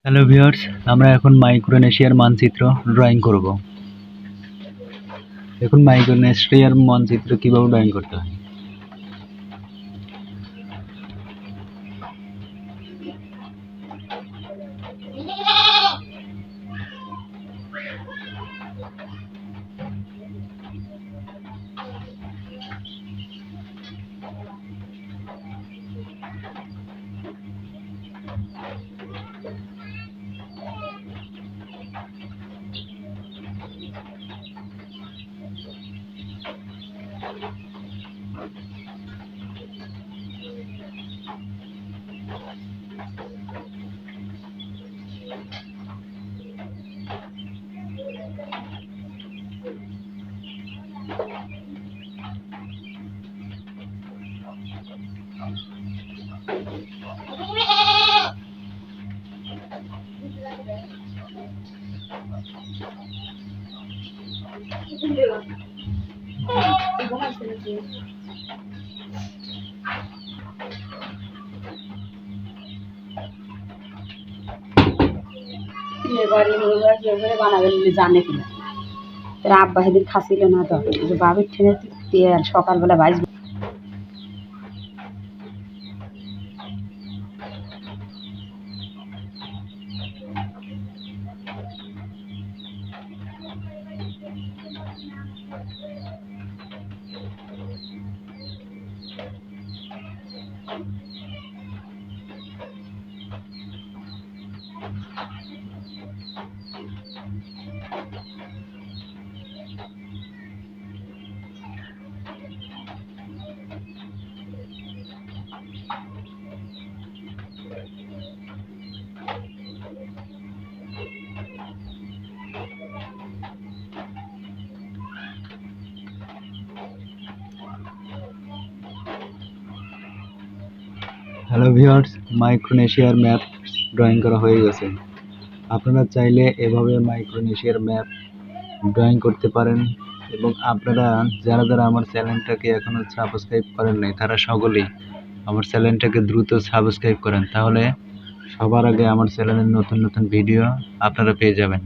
Hello viewers, আমরা এখন মাইক্রোনেশিয়ার মানচিত্র ড্রয়িং করব। দেখুন মাইক্রোনেশিয়ার মানচিত্র কিভাবে ড্রয়িং করতে হয়। জানে কিনা আব্বা সেদিন খাসিল না তো বাবির ঠেনে তেল সকালবেলা ভাজবে। হ্যালো ভিউয়ার্স, মাইক্রোনেশিয়ার ম্যাপ ড্রয়িং করা হয়ে গেছে। আপনারা চাইলে এভাবে মাইক্রোনেশিয়ার ম্যাপ ড্রয়িং করতে পারেন এবং আপনারা যারা যারা আমার চ্যানেলটাকে এখনও সাবস্ক্রাইব করেন নাই তারা সকলেই আমার চ্যানেলটাকে দ্রুত সাবস্ক্রাইব করেন, তাহলে সবার আগে আমার চ্যানেলের নতুন নতুন ভিডিও আপনারা পেয়ে যাবেন।